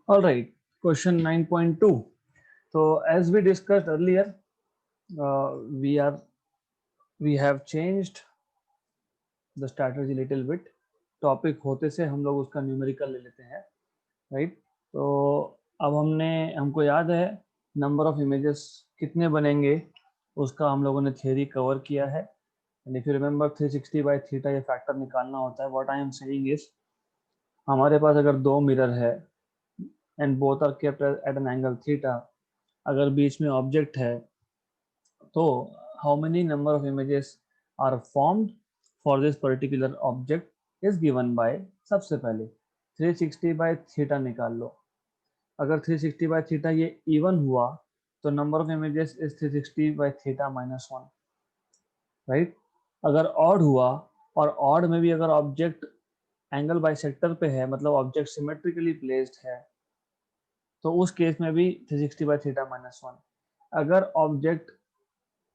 All right, question 9.2. So as we discussed earlier, uh, we are we have changed the strategy little bit. Topic होते से हम लोग उसका numerical ले लेते हैं, राइट? तो अब हमको याद है नंबर ऑफ इमेजेस कितने बनेंगे, उसका हम लोगों ने थियरी कवर किया है. And if you remember 360 by theta ये फैक्टर निकालना होता है. What I am saying is, हमारे पास अगर दो मिरर है and both are kept at an angle theta, अगर बीच में ऑब्जेक्ट है तो how many number of images are formed for this particular object is given by, सबसे पहले 360 बाय थीटा निकाल लो. अगर 360 बाय थीटा ये इवन हुआ तो number of images is 360 by theta minus 1, right? अगर ऑड हुआ और ऑड में भी अगर ऑब्जेक्ट एंगल बाइसेक्टर पे है, मतलब ऑब्जेक्ट सिमेट्रिकली प्लेस्ड है, तो उस केस में भी 360 बाय थीटा माइनस 1. अगर object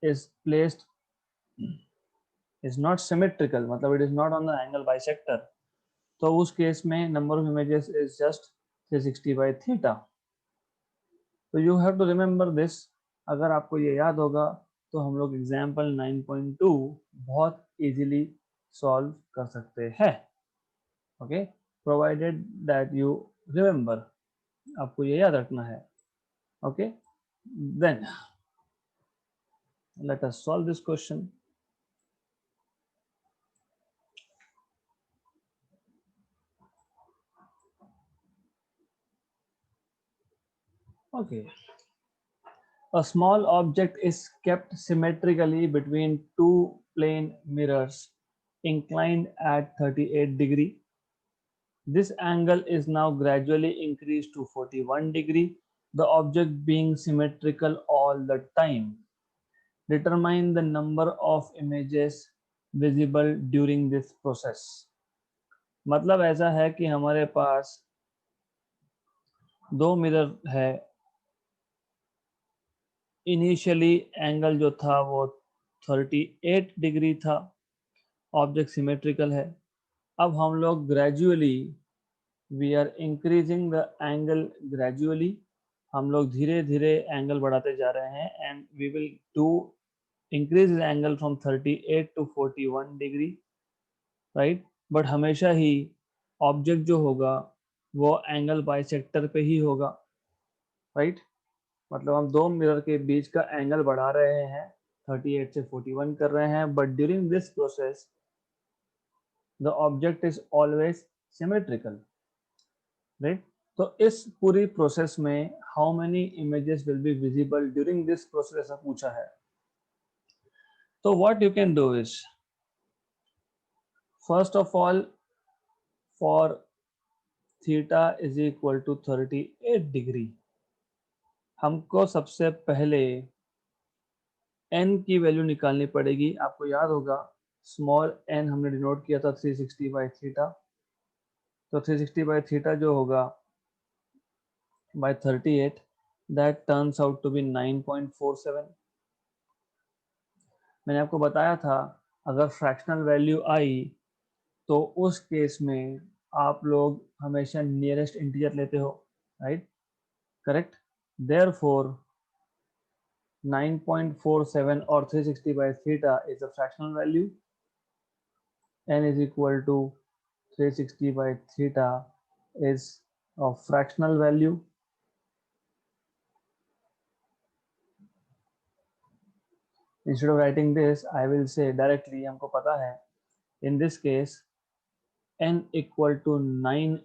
is placed is not symmetrical, मतलब it is not on the angle bisector, तो उस केस में number of images is just 360 by theta. तो you have to remember this. अगर आपको ये याद होगा तो हम लोग एग्जाम्पल 9.2 बहुत इजीली सॉल्व कर सकते हैं. Okay, provided that you remember, आपको ये याद रखना है. Okay, then let us solve this question. Okay, a small object is kept symmetrically between two plane mirrors inclined at 38 degree. This angle is now gradually increased to 41 degree, the object being symmetrical all the time. Determine the number of images visible during this process. मतलब ऐसा है कि हमारे पास दो mirror है. Initially angle जो था वो 38 डिग्री था, ऑब्जेक्ट सिमेट्रिकल है. अब हम लोग gradually we are increasing the angle gradually, हम लोग धीरे धीरे एंगल बढ़ाते जा रहे हैं and we will do increase angle from 38 to 41 degree, right? But हमेशा ही ऑब्जेक्ट जो होगा वो एंगल बाइसेक्टर पे ही होगा, राइट? मतलब हम दो मिरर के बीच का एंगल बढ़ा रहे हैं, 38 से 41 कर रहे हैं, but during this process the object is always symmetrical, right? तो इस पूरी प्रोसेस में how many images will be visible during this process ऐसा पूछा है. तो what you can do is, first of all, for theta is equal to 38 degree, हमको सबसे पहले n की वैल्यू निकालनी पड़ेगी. आपको याद होगा स्मॉल n हमने डिनोट किया था 360 बाई थीटा, तो 360 बाई थीटा जो होगा by 38, that turns out to be 9.47. मैंने आपको बताया था अगर फ्रैक्शनल वैल्यू आई तो उस केस में आप लोग हमेशा नियरेस्ट इंटीजर लेते हो, राइट? करेक्ट. देयरफॉर 9.47 और 360 by theta is a fractional value. n is equal to 360 by theta is a fractional value. Instead of writing this, I will say directly, हमको पता है in this case n equal to 9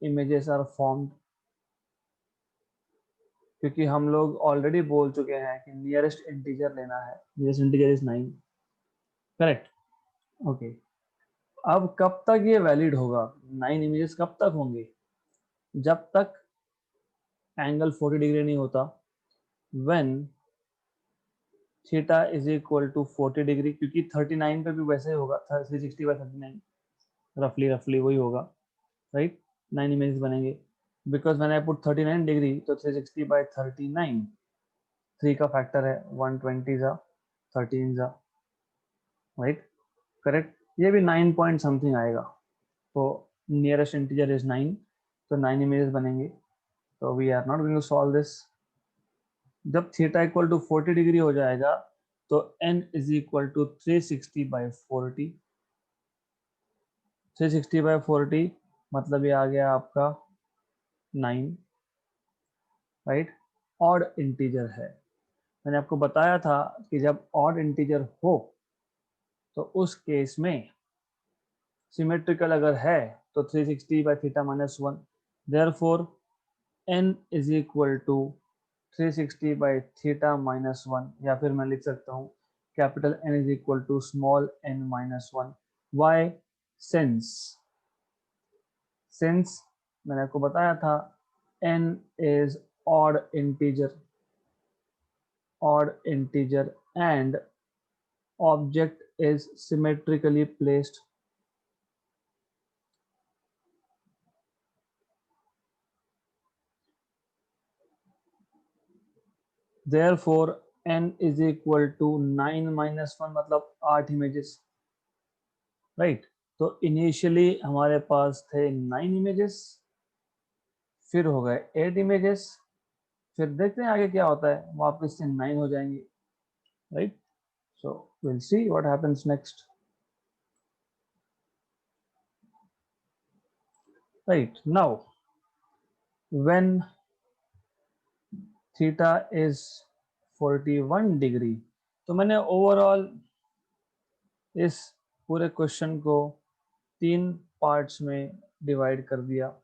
images are formed, क्योंकि हम लोग already बोल चुके हैं कि नियरेस्ट इंटीजर लेना है. Nearest integer is 9, correct? Okay, अब कब तक ये वैलिड होगा? 9 इमेजेस कब तक होंगे? जब तक एंगल 40 डिग्री नहीं होता, when theta is equal to 40 degree, क्योंकि 39 पे भी वैसे ही होगा, 360 बाय 39 रफली वही होगा, राइट? 9 इमेजेस बनेंगे because when I put 39 degree तो 360 by 39, 3 का फैक्टर है 120 जा 13 जा, राइट? करेक्ट. ये भी 9 पॉइंट समथिंग आएगा, तो नियरेस्ट इंटीजर इज 9, तो 9 इमेजेस बनेंगे. तो we are not going to solve this. जब थीटा इक्वल टू 40 डिग्री हो जाएगा तो n इज इक्वल टू 360/40। 360/40 मतलब ये आ गया आपका 9, राइट। ऑड इंटीजर है। मैंने आपको बताया था कि जब ऑड इंटीजर हो तो उस केस में सिमेट्रिकल अगर है तो 360/θ-1, therefore n is equal to 360/θ-1, या फिर मैं लिख सकता हूँ capital N is equal to small n-1। Why? Since मैंने आपको बताया था n is odd integer and object is symmetrically placed. Therefore n is equal to 9 minus 1 मतलब 8 images, राइट। तो इनिशियली हमारे पास थे 9 इमेजेस, फिर हो गए 8 इमेजेस, फिर देखते हैं आगे क्या होता है, वापस से 9 हो जाएंगे, right. So will see what happens next, right. Now when theta is 41 degree, तो मैंने ओवरऑल इस पूरे क्वेश्चन को 3 पार्ट्स में डिवाइड कर दिया।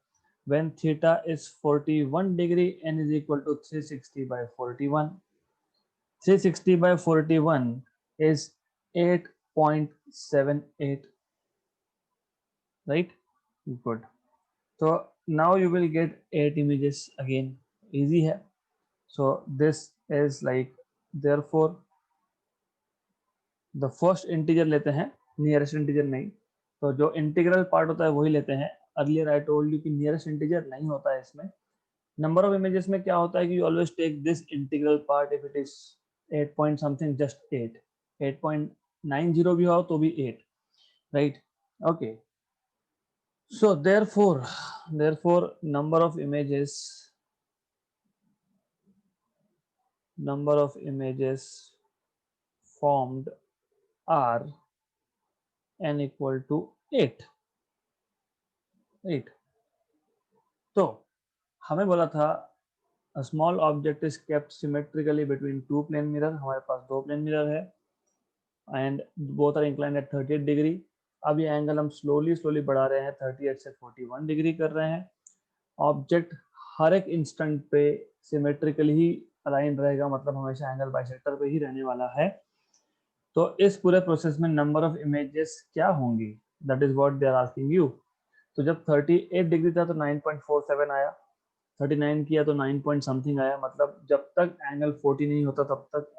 When theta is 41 degree, n is equal to 360/41. 360/41 is 8.78, right? Good. So now you will get 8 images again. Easy है. So this is like, therefore the first integer लेते हैं, nearest integer नहीं। तो जो integral part होता है वही लेते हैं। अर्लियर आई टोल्ड यू कि नियरेस्ट इंटीजर नहीं होता है इसमें। नंबर ऑफ इमेजेस में क्या होता है कि you always take this integral part if it is 8 point something, just 8.90 भी हो तो भी 8, right. Okay, so therefore number of images formed are n equal to 8, right. तो हमें बोला था a small object is kept symmetrically between two plane mirror। हमारे पास 2 plane mirror है and both are inclined at 38 degree. अब ये angle हम slowly बढ़ा रहे हैं, 38 से 41 डिग्री कर रहे हैं। ऑब्जेक्ट हर एक इंस्टेंट पे सिमेट्रिकली ही अलाइन रहेगा, मतलब हमेशा एंगल बाइसेक्टर पे ही रहने वाला है। तो इस पूरे प्रोसेस में नंबर ऑफ इमेजेस क्या होंगी, that is what they are asking you. तो जब 38 डिग्री था तो 9.47 आया, 39 किया तो 9 पॉइंट समथिंग आया, मतलब जब तक एंगल 40 नहीं होता तब तक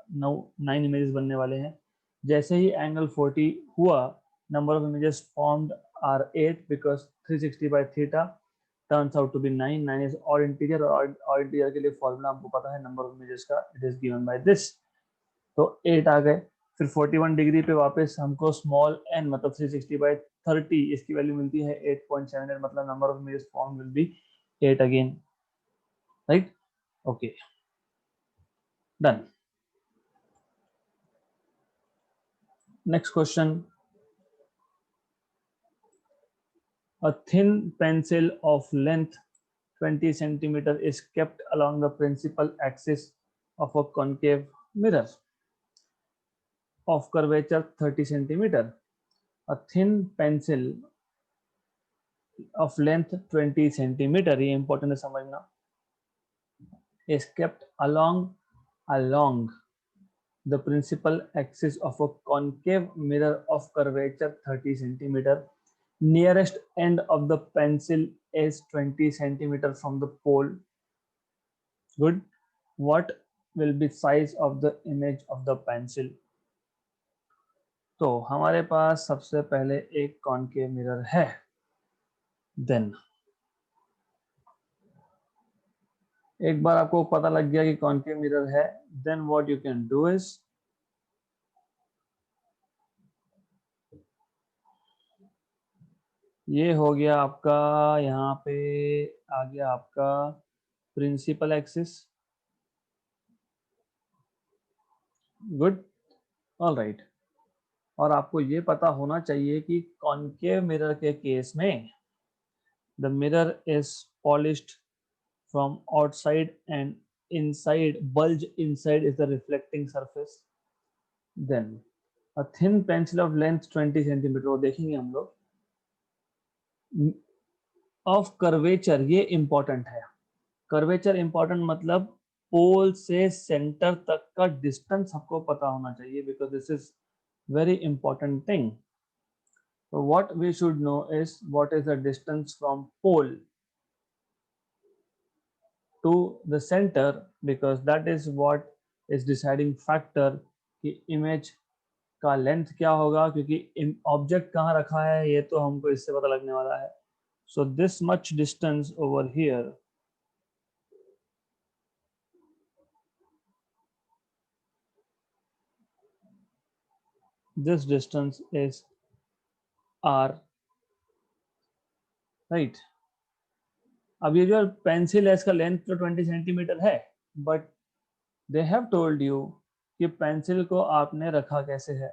9 इमेजेस बनने वाले हैं। जैसे ही एंगल 40 हुआ, number of images formed are 8 because 360/θ turns out to be 9। 9 is odd integer, और ऑड इंटीजर के लिए फॉर्मूला हमको पता है नंबर ऑफ इमेजेस का, it is given by this. तो 8 आ गए। फिर 41 डिग्री पे वापस हमको स्मॉल n मतलब 360/30 इसकी वैल्यू मिलती है 8.78, मतलब number of images form will be 8 again, right. Okay, done. Next question, a thin pencil of length 20 centimeter is kept along the principal axis of a concave mirror of curvature 30 centimeter. A thin pencil of length 20 centimeter, ये important है समझना, is kept along the principal axis of a concave mirror of curvature 30 centimeter. Nearest end of the pencil is 20 centimeter from the pole. Good. What will be size of the image of the pencil? तो हमारे पास सबसे पहले एक concave mirror है, then एक बार आपको पता लग गया कि कॉन्केव मिरर है, then what you can do is, ये हो गया आपका, यहाँ पे आ गया आपका principal axis, good, all right. और आपको ये पता होना चाहिए कि कॉनकेव मिरर के केस में the mirror is polished from outside and inside, bulge inside is the reflecting surface. Then a thin pencil of length 20 centimeter, वो देखेंगे हम लोग। ऑफ कर्वेचर, ये इंपॉर्टेंट है। कर्वेचर इंपॉर्टेंट मतलब पोल से सेंटर तक का डिस्टेंस आपको पता होना चाहिए, because this is very important thing. So what we should know is what is the distance from pole to the center, because that is what is deciding factor कि image का length क्या होगा, क्योंकि object कहाँ रखा है ये तो हमको इससे पता लगने वाला है। So this much distance over here, this distance is R, right. अब ये जो पेंसिल है इसका लेंथ तो 20 सेंटीमीटर है, but they have told you कि पेंसिल को आपने रखा कैसे है,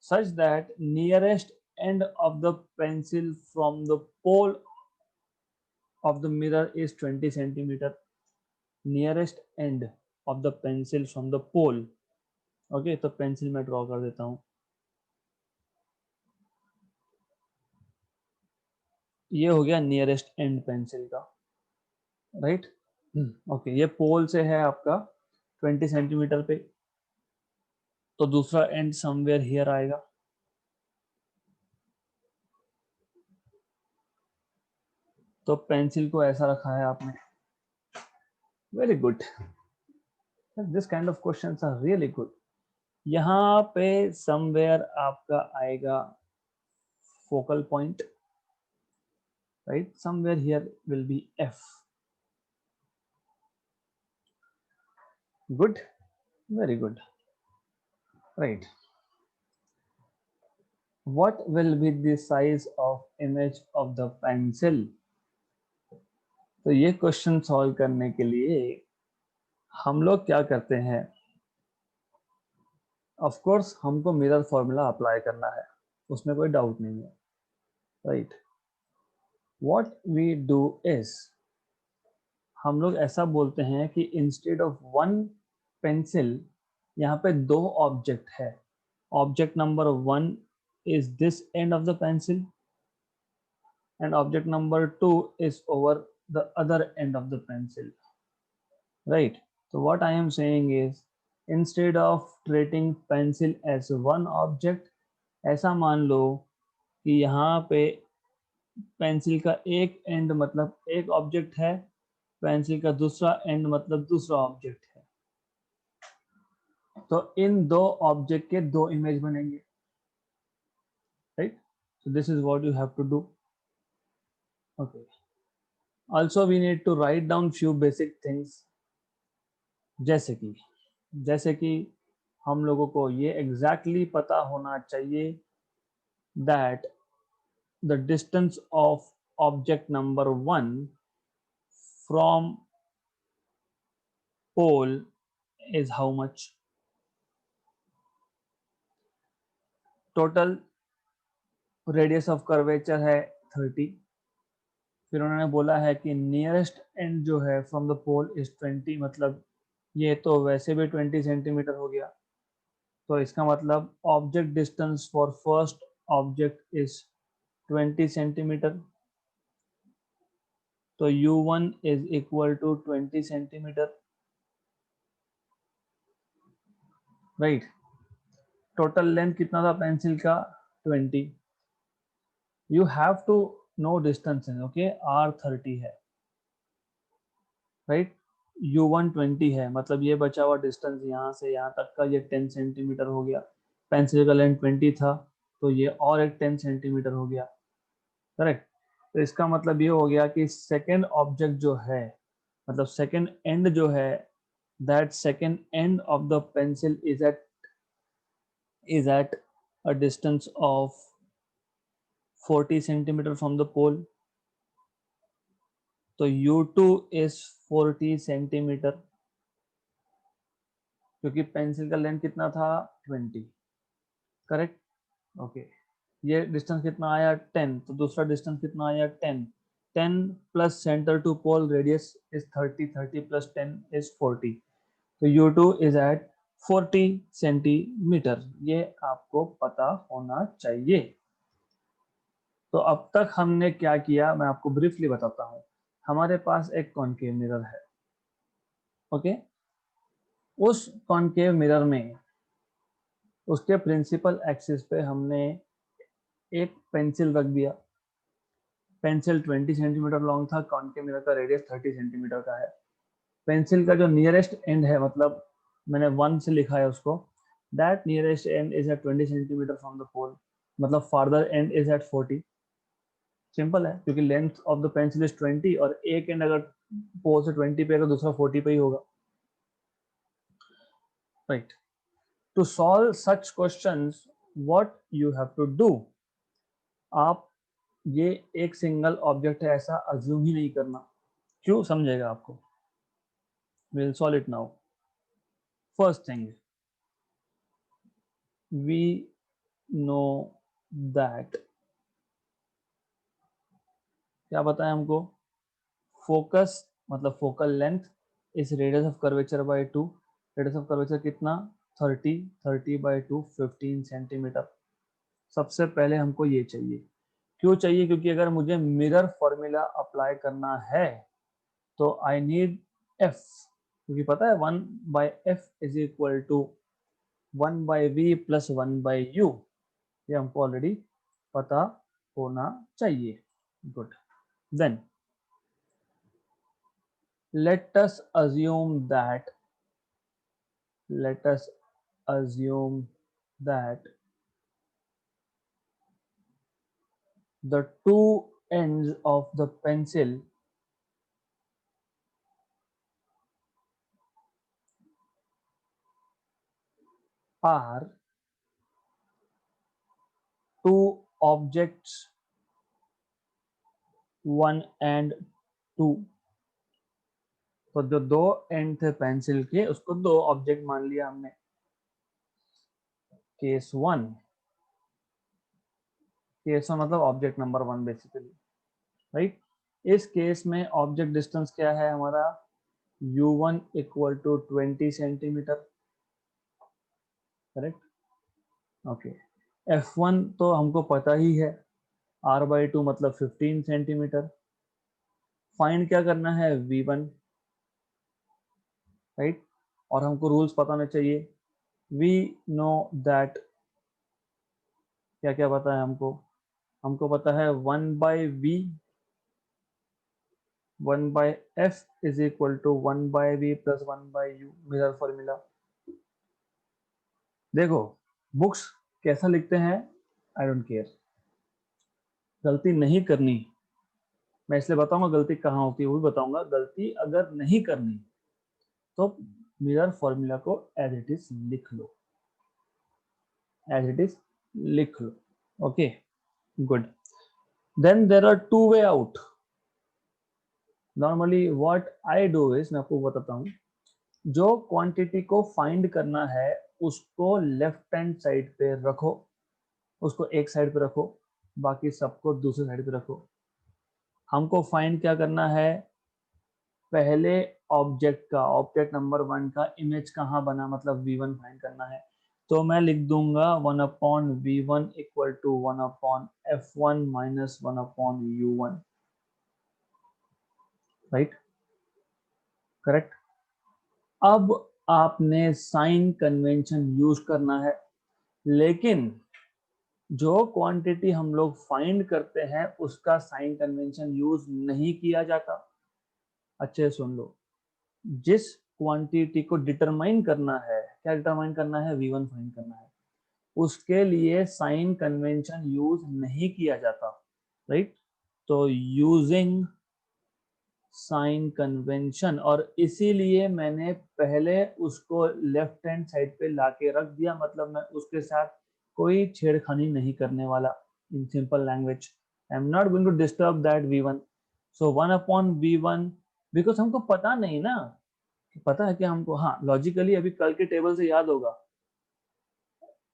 such that nearest end of the pencil from the pole of the mirror is 20 centimeter. Nearest end of the pencil from the pole. Okay, तो pencil में draw कर देता हूं। ये हो गया नियरेस्ट एंड पेंसिल का, राइट। ओके, ये पोल से है आपका 20 सेंटीमीटर पे, तो दूसरा एंड समवेयर हियर आएगा। तो पेंसिल को ऐसा रखा है आपने, very good, this kind of questions are really good. यहाँ पे समवेयर आपका आएगा focal point, right, somewhere here will be F, good, very good, right. What will be the size of image of the pencil? तो ये question solve करने के लिए हम लोग क्या करते हैं, ऑफ कोर्स हमको मिरर फॉर्मूला अप्लाई करना है, उसमें कोई डाउट नहीं है, right. What we do is, हम लोग ऐसा बोलते हैं कि इंस्टेड ऑफ वन पेंसिल, यहाँ पे दो ऑब्जेक्ट है। Object number one is this end of the pencil and object number 2 is over the other end of the pencil, right? So what I am saying is, instead of treating pencil as one object, ऐसा मान लो कि यहाँ पे pencil का एक and मतलब एक object है, पेंसिल का दूसरा एंड मतलब दूसरा ऑब्जेक्ट है, तो इन दो ऑब्जेक्ट के दो इमेज बनेंगे, right. So this is what you have to do, okay. Also we need to write down few basic things, जैसे कि हम लोगों को ये exactly पता होना चाहिए that the distance of object number 1 from pole is how much. Total radius of curvature है 30। फिर उन्होंने बोला है कि नियरेस्ट एंड जो है फ्रॉम द पोल इज 20, मतलब ये तो वैसे भी 20 सेंटीमीटर हो गया, तो इसका मतलब object distance for first object is 20 centimetre, तो u1 is equal to 20 centimetre, right. Total length कितना था पेंसिल का, 20। You have to know distance, okay, r30 है, राइट। u1 20 है, मतलब ये बचा हुआ डिस्टेंस यहाँ से यहाँ तक का ये 10 सेंटीमीटर हो गया। पेंसिल का लेंथ 20 था, तो ये और एक 10 सेंटीमीटर हो गया, करेक्ट। तो इसका मतलब ये हो गया कि सेकेंड ऑब्जेक्ट जो है, मतलब सेकेंड एंड जो है, that second end of the pencil is at a distance of 40 centimeter from the pole, तो U2 इज 40 सेंटीमीटर, क्योंकि पेंसिल का लेंथ कितना था 20, करेक्ट। ओके, ये डिस्टेंस कितना आया 10, तो दूसरा डिस्टेंस कितना आया 10, 10 plus centre to pole radius is 30, 30 plus 10 is 40, तो U2 इज एट 40 सेंटीमीटर, ये आपको पता होना चाहिए। तो अब तक हमने क्या किया मैं आपको ब्रीफली बताता हूँ। हमारे पास एक कॉनकेव मिरर है, ओके। उस कॉनकेव मिरर में उसके प्रिंसिपल एक्सिस पे हमने एक पेंसिल रख दिया। पेंसिल 20 सेंटीमीटर लॉन्ग था, कॉनकेव मिरर का रेडियस 30 सेंटीमीटर का है। पेंसिल का जो नियरेस्ट एंड है, मतलब मैंने 1 से लिखा है उसको, that nearest end is at 20 centimetre from the pole, मतलब farther end is at 40। Simple है, क्योंकि length of the pencil is 20 और एक एंड अगर पोल से 20 पे है तो दूसरा 40 पे ही होगा, right. To solve such questions what you have to do, आप ये एक सिंगल ऑब्जेक्ट है ऐसा अज्यूम ही नहीं करना। क्यों, समझेगा आपको। Will solve it now. First thing, we know that, क्या बताया हमको, फोकस मतलब focal length is radius of curvature by 2, radius of curvature कितना 30, 30 बाय 2 15 सेंटीमीटर। सबसे पहले हमको ये चाहिए। क्यों चाहिए, क्योंकि अगर मुझे मिरर फॉर्मूला अप्लाई करना है तो आई नीड एफ, क्योंकि पता है 1 by F is equal to 1 by V plus 1 by U, ये हमको ऑलरेडी पता होना चाहिए। Good, then let us assume that let us assume that the two ends of the pencil are two objects 1 and 2। तो जो दो and थे pencil के उसको दो ऑब्जेक्ट मान लिया हमने। केस 1, केस 1 मतलब ऑब्जेक्ट नंबर 1 बेसिकली, राइट। इस केस में ऑब्जेक्ट डिस्टेंस क्या है हमारा, U1 equal to 20 centimetre, correct. Okay, F1 तो हमको पता ही है, R/2 मतलब 15 सेंटीमीटर। फाइंड क्या करना है, V1, राइट। और हमको रूल्स पता होने चाहिए। वी नो दैट, क्या क्या पता है हमको, हमको पता है 1 by V, 1 by F is equal to 1 by V plus 1 by U, mirror formula. देखो बुक्स कैसा लिखते हैं, आई डोंट केयर, गलती नहीं करनी। मैं इसलिए बताऊंगा गलती कहाँ होती है, वो भी बताऊंगा। गलती अगर नहीं करनी तो मिरर फॉर्मूला को एज इट इज लिख लो, एज इट इज लिख लो, okay, good. Then there are two way out. Normally what I do is, मैं आपको बताता हूँ, जो क्वांटिटी को फाइंड करना है उसको लेफ्ट हैंड साइड पे रखो, उसको एक साइड पे रखो, बाकी सबको दूसरे साइड पे रखो। हमको फाइंड क्या करना है, पहले ऑब्जेक्ट का, ऑब्जेक्ट नंबर 1 का इमेज कहाँ बना, मतलब V1 फाइंड करना है। तो मैं लिख दूंगा 1/V1 equal to 1/F1 minus 1/U1, right, correct. अब आपने साइन कन्वेंशन यूज करना है, लेकिन जो क्वांटिटी हम लोग फाइंड करते हैं उसका साइन कन्वेंशन यूज नहीं किया जाता। अच्छे से सुन लो, जिस क्वांटिटी को डिटरमाइन करना है, क्या डिटरमाइन करना है, V1 फाइंड करना है, उसके लिए साइन कन्वेंशन यूज नहीं किया जाता, राइट। तो यूजिंग साइन कन्वेंशन, और इसीलिए मैंने पहले उसको लेफ्ट हैंड साइड पे लाके रख दिया, मतलब मैं उसके साथ कोई छेड़खानी नहीं करने वाला। In simple language, I am not going to disturb that V1, so 1/v1, because हमको पता नहीं ना, पता है कि हमको, हाँ लॉजिकली अभी कल के टेबल से याद होगा,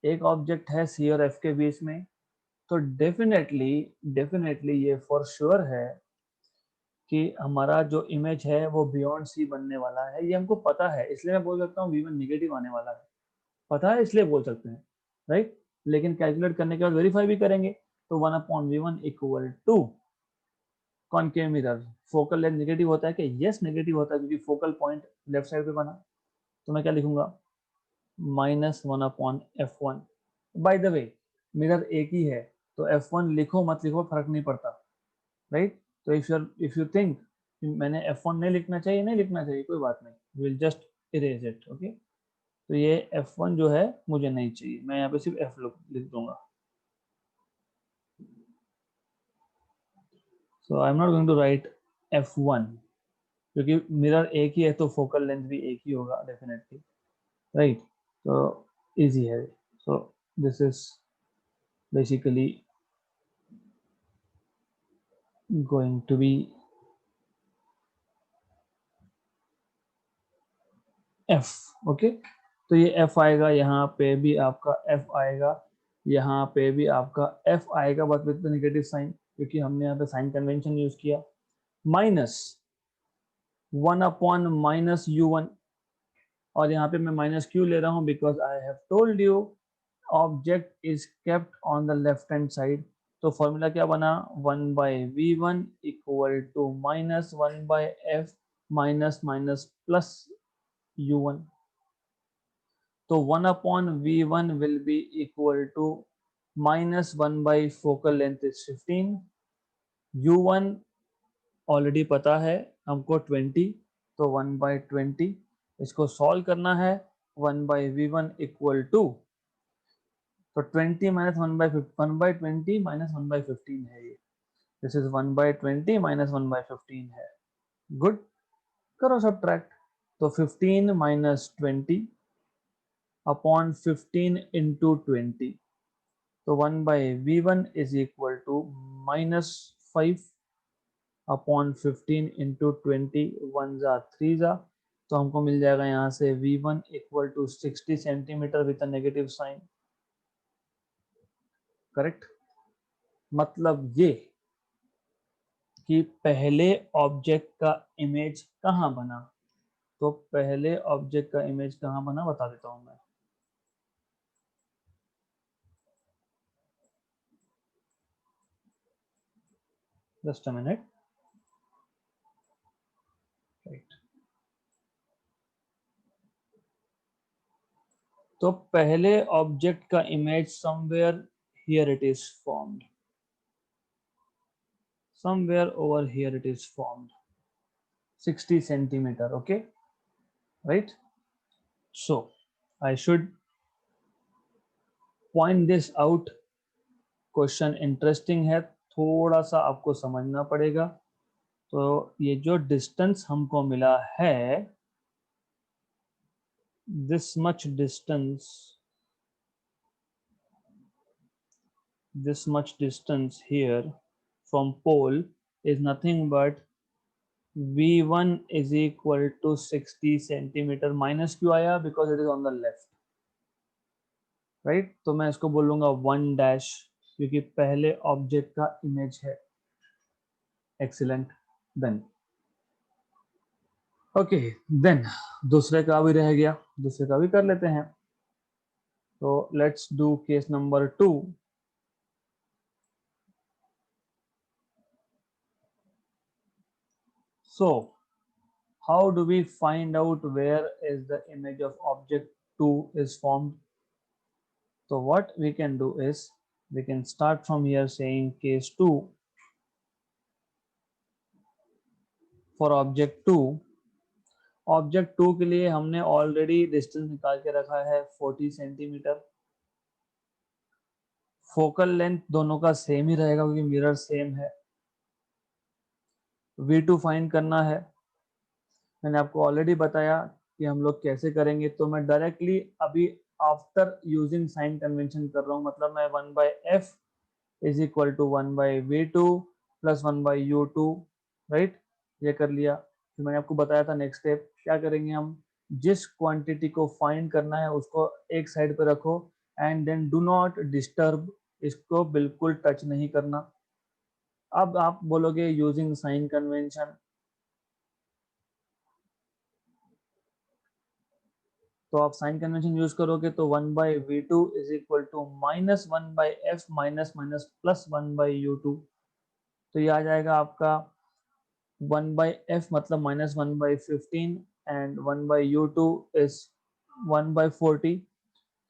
एक ऑब्जेक्ट है सी और एफ के बीच में, तो डेफिनेटली डेफिनेटली ये फॉर श्योर है कि हमारा जो इमेज है वो बियॉन्ड सी बनने वाला है, ये हमको पता है, इसलिए मैं बोल सकता हूँ v1 नेगेटिव आने वाला है, पता है इसलिए बोल सकते हैं, राइट। लेकिन कैलकुलेट करने के बाद वेरीफाई भी करेंगे, तो 1/v1 equal to concave mirror, focal length negative होता है कि यस नेगेटिव होता है, क्योंकि फोकल पॉइंट लेफ्ट साइड पे बना, तो मैं क्या लिखूंगा, -1/f1। By the way mirror एक ही है, तो f1 लिखो मत लिखो फर्क नहीं पड़ता, राइट। तो इफ यू थिंक मैंने f1 नहीं लिखना चाहिए, नहीं लिखना चाहिए, कोई बात नहीं, will just erase it, okay. तो ये f1 जो है मुझे नहीं चाहिए, मैं यहाँ पे सिर्फ f लिख दूंगा। So I am not going to write f1, क्योंकि मिरर एक ही है तो फोकल लेंथ भी एक ही होगा डेफिनेटली, राइट। तो इजी है, so this is basically going to be f, okay. तो ये f आएगा, यहाँ पे भी आपका f आएगा, यहाँ पे भी आपका f आएगा, but with the negative sign, क्योंकि हमने यहाँ पे साइन कन्वेंशन यूज किया, माइनस 1/-u1, और यहाँ पे मैं माइनस क्यों ले रहा हूँ, because I have told you object is kept on the left hand side, तो फॉर्मूला क्या बना, 1/v1 equal to -1/f minus minus plus u1, तो 1/v1 will be equal to -1 by focal length is 15, u1 already पता है हमको 20, तो 1/20, इसको solve करना है, 1/v1 इक्वल टू, तो 20 माइनस 1/20 माइनस 1/15 है ये, दिस इज 1/20 माइनस 1/15 है, गुड, करो सब्ट्रैक्ट, तो 15 माइनस 20 अपॉन 15 इंटू 20, तो 1/v1 is equal to -5 upon 15 into 20, 1 जा 3 जा, तो हमको मिल जाएगा यहाँ से v1 equal to 60 centimetre with negative sign, correct. मतलब ये कि पहले ऑब्जेक्ट का इमेज कहाँ बना, तो पहले ऑब्जेक्ट का इमेज कहाँ बना बता देता हूँ मैं, जस्ट अ मिनट, राइट। तो पहले ऑब्जेक्ट का image somewhere here it is formed, somewhere over here it is formed, 60 centimeter, okay, right. So I should point this out, question interesting है, थोड़ा सा आपको समझना पड़ेगा। तो ये जो डिस्टेंस हमको मिला है, this much distance here from pole is nothing but v1 is equal to 60 centimetre, minus क्यों आया, because it is on the left, right. तो मैं इसको बोलूंगा 1 डैश, क्योंकि पहले ऑब्जेक्ट का इमेज है, एक्सीलेंट, देन ओके, देन दूसरे का भी रह गया, दूसरे का भी कर लेते हैं, तो let's do case number 2। So how do we find out where is the image of object 2 is formed? So what we can do is we can start from here saying case 2 for object 2, object 2 के लिए हमने already distance निकाल के रखा है 40 centimetre, focal length दोनों का same ही रहेगा क्योंकि मिरर सेम है, v2 फाइंड करना है, मैंने आपको ऑलरेडी बताया कि हम लोग कैसे करेंगे, तो मैं डायरेक्टली अभी आफ्टर यूजिंग साइन कन्वेंशन कर रहा हूँ, मतलब मैं 1/f is equal to 1/v2 plus 1/u2, right, ये कर लिया। फिर मैंने आपको बताया था नेक्स्ट स्टेप क्या करेंगे हम, जिस क्वांटिटी को फाइंड करना है उसको एक साइड पे रखो and then do not disturb, इसको बिल्कुल टच नहीं करना। अब आप बोलोगे यूजिंग साइन कन्वेंशन, तो आप साइन कन्वेंशन यूज करोगे तो 1/v2 is equal to -1/f minus minus plus 1/u2। तो ये आ जाएगा आपका 1/f मतलब -1/15 एंड 1/u2 इज 1/40।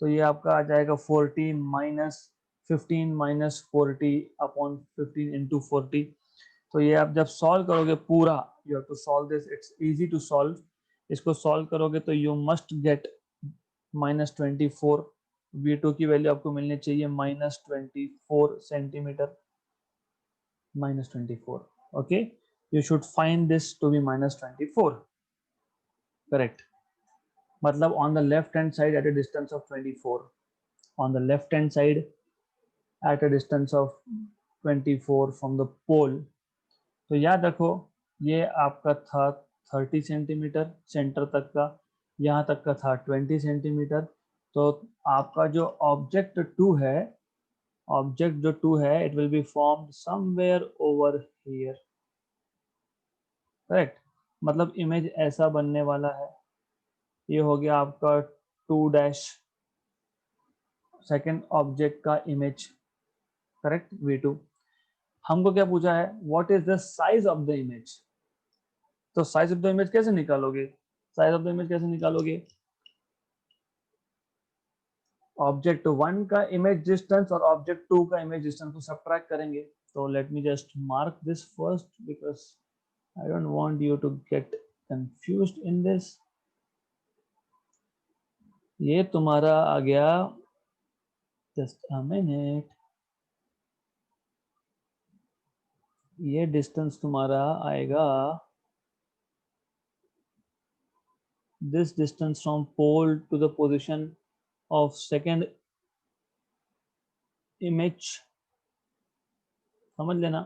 तो ये आपका आ जाएगा 40 माइनस 15 माइनस 40 अपॉन 15 इंटू 40। तो ये आप जब सॉल्व करोगे पूरा, you have to solve this, it's easy to solve. इसको सॉल्व करोगे तो यू मस्ट गेट -24। V2 की वैल्यू आपको मिलनी चाहिए -24 centimetre, -24। Okay, you should find this to be -24, correct. मतलब on the left hand side at a distance of 24, on the left hand side at a distance of 24 from the pole। तो याद रखो ये आपका था 30 सेंटीमीटर सेंटर तक का, यहाँ तक का था 20 सेंटीमीटर। तो आपका जो ऑब्जेक्ट 2 है, ऑब्जेक्ट जो 2 है it will be formed somewhere over here, correct. मतलब इमेज ऐसा बनने वाला है, ये हो गया आपका 2 डैश सेकेंड ऑब्जेक्ट का इमेज, करेक्ट, V2। हमको क्या पूछा है, what is the size of the image. तो साइज ऑफ द इमेज कैसे निकालोगे, साइज ऑफ द इमेज कैसे निकालोगे, ऑब्जेक्ट 1 का इमेज डिस्टेंस और ऑब्जेक्ट 2 का इमेज डिस्टेंस को सब्ट्रैक्ट करेंगे। तो let me just mark this first because I don't want you to get confused in this. ये तुम्हारा आ गया, जस्ट अ मिनट, ये डिस्टेंस तुम्हारा आएगा, this distance from pole to the position of second image, समझ लेना,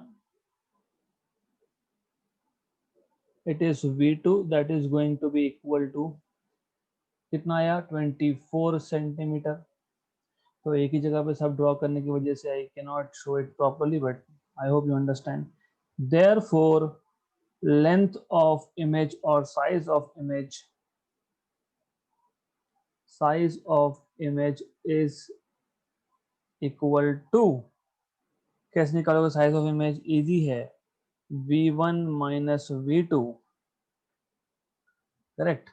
it is V2 that is going to be equal to कितना आया 24 सेंटीमीटर। तो एक ही जगह पे सब ड्रॉ करने की वजह से I can not show it properly, but I hope you understand. Therefore length of image और size of image is equal to, कैसे निकालोगे साइज ऑफ इमेज, इजी है, V1 माइनस V2, करेक्ट।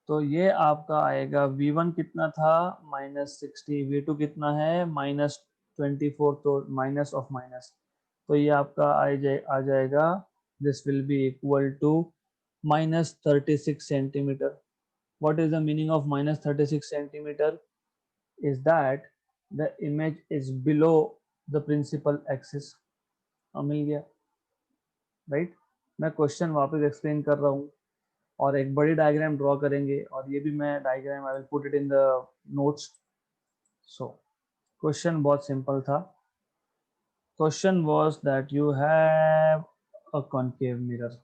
तो ये आपका आएगा V1 कितना था -60, V2 कितना है -24, तो माइनस ऑफ माइनस, तो ये आपका आ जाएगा, this will be equal to -36 centimetre. What is the meaning of -36 centimetre, is that the image is below the principal axis. मिल गया, राइट। मैं क्वेश्चन वापस एक्सप्लेन कर रहा हूँ और एक बड़ी डायग्राम ड्रॉ करेंगे, और ये भी मैं diagram I will put it in the notes. So question बहुत सिंपल था, question was that you have a concave mirror.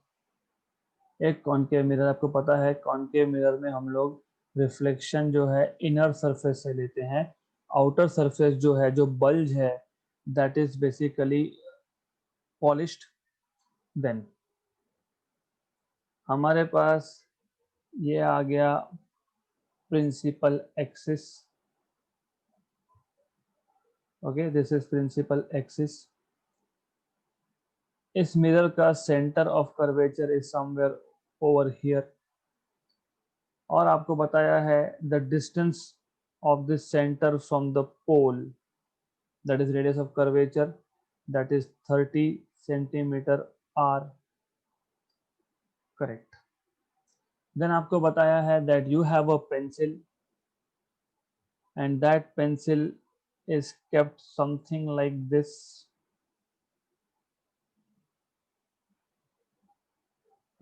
एक कॉनकेव मिरर, आपको पता है कॉनकेव मिरर में हम लोग रिफ्लेक्शन जो है इनर सरफेस से लेते हैं, आउटर सरफेस जो है, जो बल्ज है, that is basically polished. Then हमारे पास ये आ गया principal axis, okay, this is principal axis. इस मिरर का centre of curvature is somewhere over here, और आपको बताया है the distance of this centre from the pole, that is radius of curvature, that is 30 centimetre R, correct. Then आपको बताया है that you have a pencil and that pencil is kept something like this,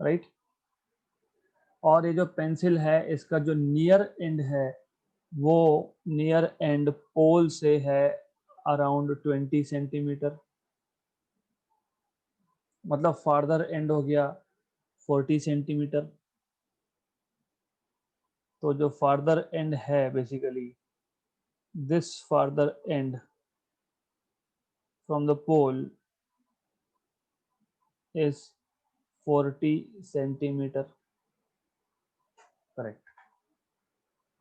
right। और ये जो pencil है इसका जो near and है वो नियर एंड पोल से है अराउंड 20 सेंटीमीटर, मतलब फार्दर एंड हो गया 40 सेंटीमीटर। तो जो फार्दर एंड है basically this farther end from the pole is 40 centimetre. Correct.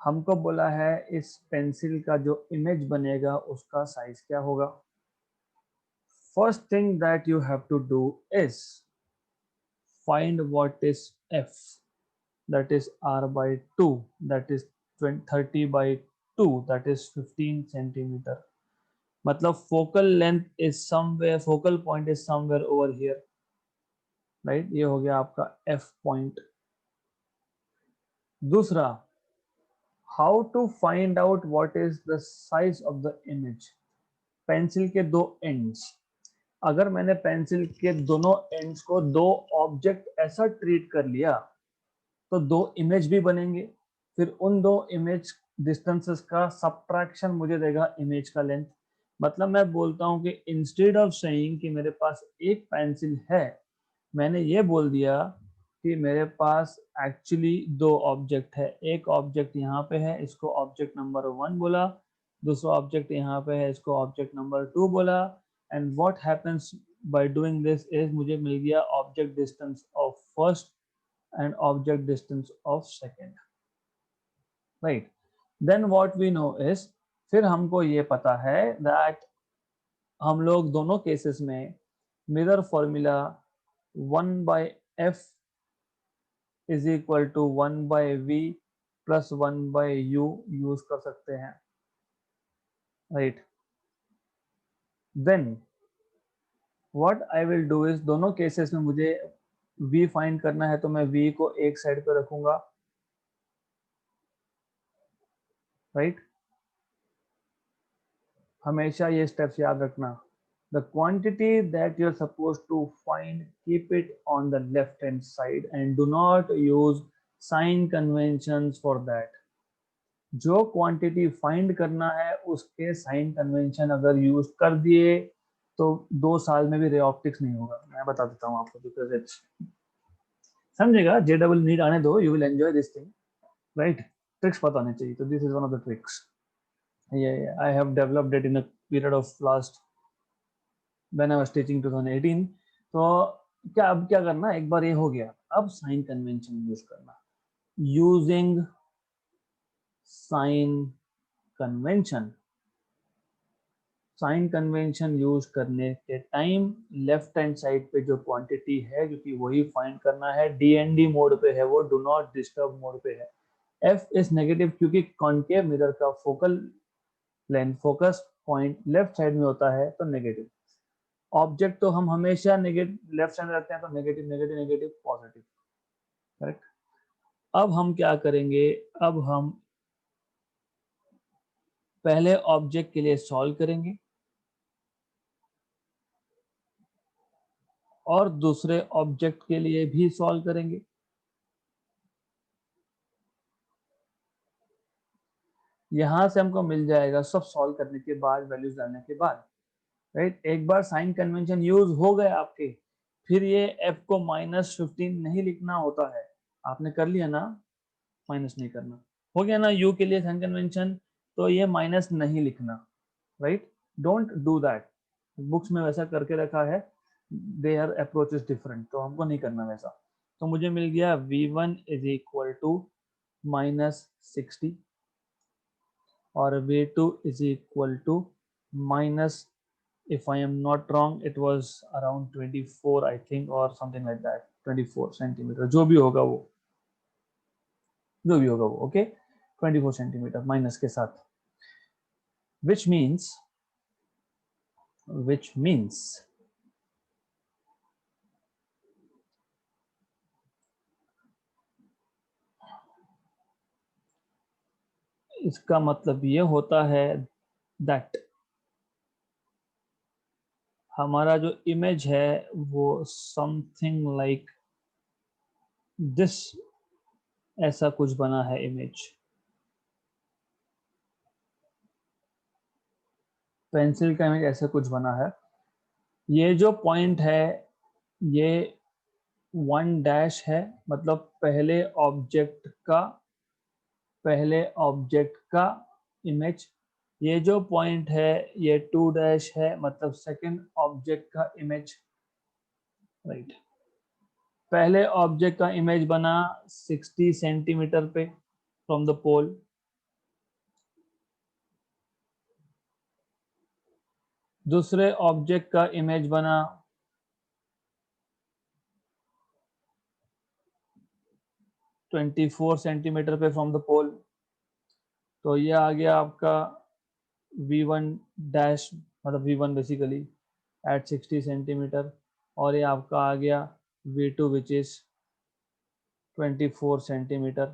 हमको बोला है इस पेंसिल का जो इमेज बनेगा उसका साइज क्या होगा। First thing that you have to do is find what is f, that is r by 2, that is 30 by 2, that is 15 centimeter। मतलब focal length is somewhere, focal point is somewhere over here, right? ये हो गया आपका f point। दूसरा, how to find out what is the size of the image। Pencil के दो ends, अगर मैंने पेंसिल के दोनों एंड्स को दो ऑब्जेक्ट ऐसा ट्रीट कर लिया तो दो इमेज भी बनेंगे। फिर उन दो इमेज डिस्टेंसेस का सब्ट्रैक्शन मुझे देगा इमेज का लेंथ। मतलब मैं बोलता हूं कि इंस्टेड ऑफ सेइंग कि मेरे पास एक पेंसिल है, मैंने ये बोल दिया कि मेरे पास एक्चुअली दो ऑब्जेक्ट है। एक ऑब्जेक्ट यहाँ पे है, इसको ऑब्जेक्ट नंबर 1 बोला। दूसरा ऑब्जेक्ट यहाँ पे है, इसको ऑब्जेक्ट नंबर 2 बोला। And what happens by doing this is मुझे मिल गया object distance of first and object distance of second, right? Then what we know is, फिर हमको ये पता है that हम लोग दोनों केसेस में mirror formula 1 by f is equal to 1 by v plus 1 by u use कर सकते हैं, right? Then what I will do is, दोनों केसेस में मुझे v फाइंड करना है तो मैं v को एक साइड पे रखूंगा, right? हमेशा ये स्टेप्स याद रखना। The quantity that you're supposed to find, keep it on the left hand side and do not use sign conventions for that। जो क्वांटिटी फाइंड करना है उसके साइन कन्वेंशन अगर यूज कर दिए तो 2 साल में भी रे ऑप्टिक्स नहीं होगा। मैं बता देता हूँ आपको, बिकॉज इट्स, समझेगा, जे डबल नीट आने दो, you will enjoy this thing, right? Tricks पता होनी चाहिए। तो this is one of the tricks. ये I have developed it in a period of last when I was teaching 2018। तो क्या अब क्या करना, एक बार ये हो गया, अब साइन कन्वेंशन यूज करना। Using sign convention, sign convention use करने के टाइम लेफ्ट हैंड साइड पे जो क्वांटिटी है, क्योंकि वही फाइंड करना है, डीएनडी मोड पे है, वो डू नॉट डिस्टर्ब मोड पे है। एफ इज नेगेटिव क्योंकि कॉन्केव मिरर का focal length, focus point left side में होता है तो नेगेटिव। ऑब्जेक्ट तो हम हमेशा नेगेटिव लेफ्ट साइड में रखते हैं, तो negative negative negative positive, correct. अब हम क्या करेंगे, अब हम पहले ऑब्जेक्ट के लिए सॉल्व करेंगे और दूसरे ऑब्जेक्ट के लिए भी सॉल्व करेंगे। यहां से हमको मिल जाएगा सब सॉल्व करने के बाद, वैल्यूज डालने के बाद, राइट? एक बार साइन कन्वेंशन यूज हो गए आपके, फिर ये f को -15 नहीं लिखना होता है। आपने कर लिया ना, माइनस नहीं करना, हो गया ना u के लिए साइन कन्वेंशन, तो ये माइनस नहीं लिखना, right? Don't do that. Books में वैसा करके रखा है, देयर अप्रोच इज डिफरेंट, तो हमको नहीं करना वैसा। तो मुझे मिल गया v1 इज इक्वल टू -60 और v2 is equal to minus, if I am not wrong it was around 24 I think or something like that, 24 centimetre, जो भी होगा वो ओके, 24 सेंटीमीटर माइनस के साथ, which means इसका मतलब ये होता है that हमारा जो इमेज है वो समथिंग लाइक दिस, ऐसा कुछ बना है इमेज। पेंसिल का इमेज ऐसा कुछ बना है। ये जो पॉइंट है ये 1 डैश है, मतलब पहले ऑब्जेक्ट का इमेज। ये जो पॉइंट है ये 2 डैश है, मतलब सेकंड ऑब्जेक्ट का इमेज, राइट। पहले ऑब्जेक्ट का इमेज बना 60 सेंटीमीटर पे फ्रॉम द पोल। दूसरे ऑब्जेक्ट का इमेज बना 24 सेंटीमीटर पे फ्रॉम द पोल। तो ये आ गया आपका V1 डैश, मतलब V1 बेसिकली एट 60 सेंटीमीटर, और ये आपका आ गया V2 विच इज 24 सेंटीमीटर।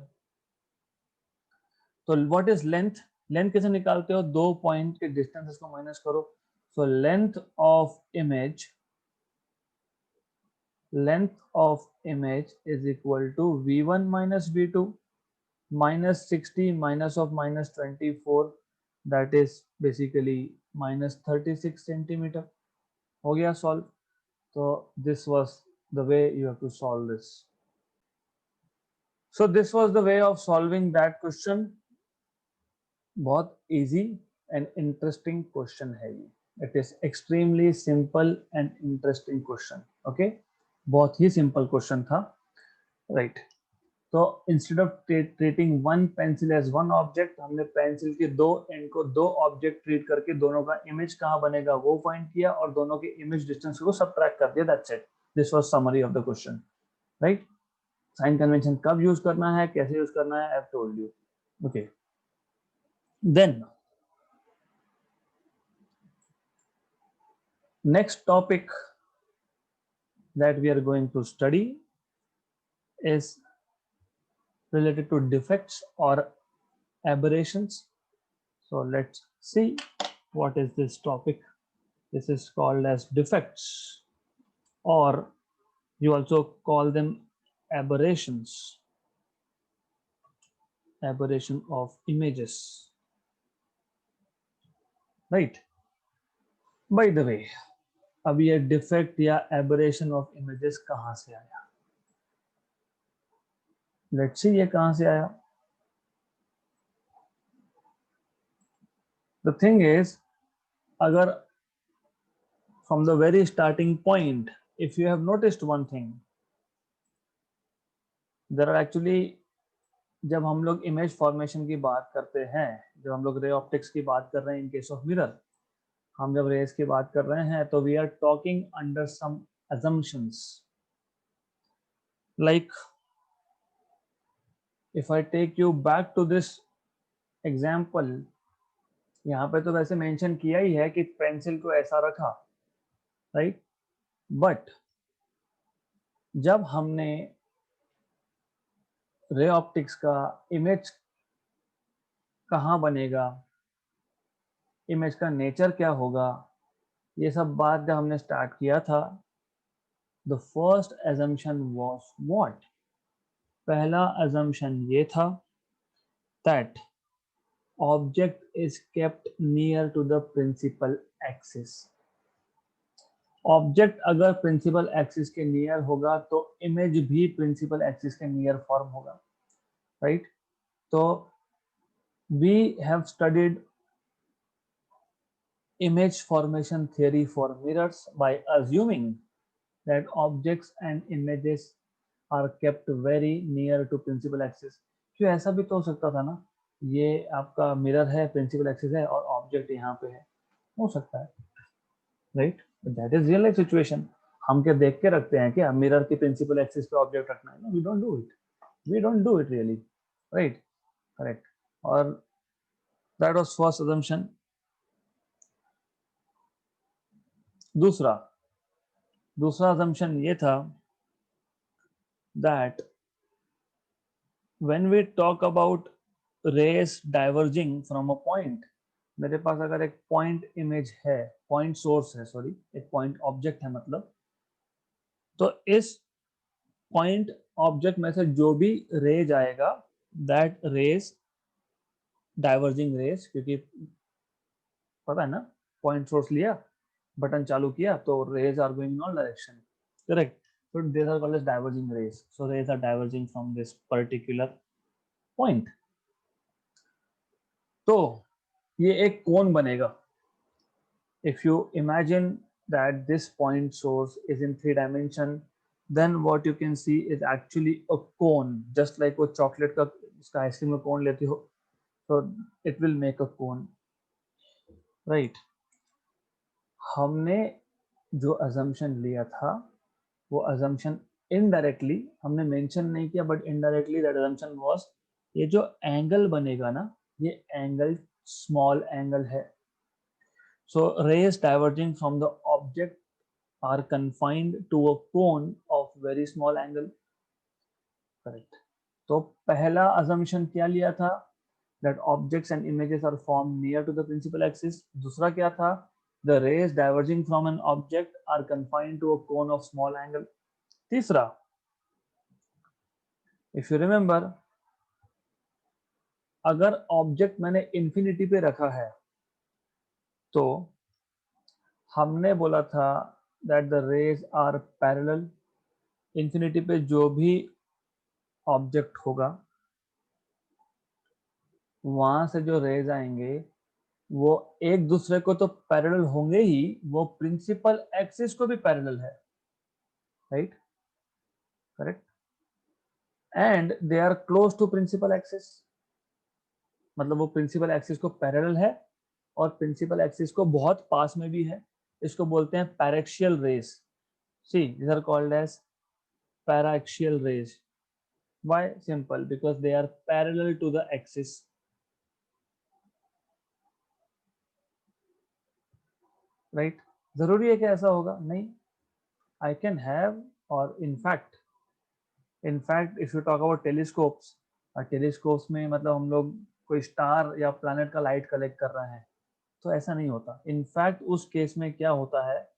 तो व्हाट इज लेंथ? लेंथ कैसे निकालते हो? दो पॉइंट के डिस्टेंसेस को माइनस करो। सो length of image is equal to V1 minus V2 minus 60 minus of minus 24, that is basically minus 36 centimeter. हो गया solve. So this was the way you have to solve this. So this was the way of solving that question. बहुत easy and interesting question है ये. It is extremely simple and interesting question. Okay, बहुत ही simple question था, right? तो instead of treating one pencil as one object, हमने pencil के दो एंड को दो ऑब्जेक्ट ट्रीट करके दोनों का इमेज कहाँ बनेगा वो फाइंड किया, और दोनों के इमेज डिस्टेंस को सबट्रैक्ट कर दिया। That's it, this was summary of the question, right. Sign convention कब यूज करना है, कैसे यूज करना है, I have told you. Okay, then next topic that we are going to study is related to defects or aberrations. So let's see what is this topic. This is called as defects, or you also call them aberrations, aberration of images, right? By the way, अब ये defect या aberration of images कहाँ से आया? Let's see ये कहाँ से आया. The thing is, अगर from the very starting point, if you have noticed one thing, there are actually, जब हम लोग इमेज फॉर्मेशन की बात करते हैं, जब हम लोग रे ऑप्टिक्स की बात कर रहे हैं इन केस ऑफ मिरर, हम जब रेस की बात कर रहे हैं तो we are talking under some assumptions. Like if I take you back to this example, यहाँ पे तो वैसे मेंशन किया ही है कि पेंसिल को ऐसा रखा, राइट, बट जब हमने रे ऑप्टिक्स का इमेज कहाँ बनेगा, इमेज का नेचर क्या होगा, ये सब बात जब हमने स्टार्ट किया था, the first assumption was what? पहला assumption ये था that object is kept near to the principal axis. Object अगर प्रिंसिपल एक्सिस के नियर होगा तो इमेज भी प्रिंसिपल एक्सिस के नियर फॉर्म होगा, राइट? तो we have studied image formation theory for mirrors by assuming that objects and images are kept very near to principal axis. क्यों, ऐसा भी तो हो सकता था ना, ये आपका मिरर है, प्रिंसिपल एक्सिस है और ऑब्जेक्ट यहाँ पे है, हो सकता है, right? That is real life situation. हम क्या देख के रखते हैं क्या मिरर की प्रिंसिपल एक्सिस पे ऑब्जेक्ट रखना है? We don't do it, we don't do it really, right? Correct. और दैट वाज फर्स्ट assumption. दूसरा assumption ये था that when we talk about rays diverging from a point, मेरे पास अगर एक पॉइंट इमेज है, पॉइंट सोर्स है, सॉरी, एक पॉइंट ऑब्जेक्ट है मतलब, तो इस पॉइंट ऑब्जेक्ट में से जो भी रेज आएगा, दैट रेज डाइवर्जिंग रेज, क्योंकि पता है ना, पॉइंट सोर्स लिया, बटन चालू किया तो rays are going in all direction, correct? So these are called as diverging rays. So rays are diverging from this particular point. तो ये एक कोन बनेगा. If you imagine that this point source is in 3 dimension, then what you can see is actually a cone, just like वो chocolate का इसका ice cream का cone लेती हो, so it will make a cone, right? हमने जो assumption लिया था, वो assumption indirectly हमने mention नहीं किया, but indirectly that assumption was ये जो angle बनेगा ना, ये angle small angle है. So rays diverging from the object are confined to a cone of very small angle. Correct. तो पहला assumption क्या लिया था? That objects and images are formed near to the principal axis. दूसरा क्या था? The rays diverging from an object are confined to a cone of small angle. तीसरा, if you remember, अगर ऑब्जेक्ट मैंने इंफिनिटी पे रखा है तो हमने बोला था that the rays are parallel. Infinity पे जो भी ऑब्जेक्ट होगा वहां से जो रेज आएंगे वो एक दूसरे को तो पैरेलल होंगे ही, वो प्रिंसिपल एक्सिस को भी पैरेलल है, right? Correct. And they are close to principal axis, मतलब वो प्रिंसिपल एक्सिस को पैरेलल है और प्रिंसिपल एक्सिस को बहुत पास में भी है. इसको बोलते हैं paraxial rays. See, these are called as paraxial rays. Why? Simple, because they are parallel to the axis. Right? जरूरी है कि ऐसा होगा? नहीं. I can have, or in fact, if you talk about telescopes, telescopes में मतलब हम लोग कोई स्टार या प्लैनेट का लाइट कलेक्ट कर रहे हैं, तो ऐसा नहीं होता. इनफैक्ट उस केस में क्या होता है,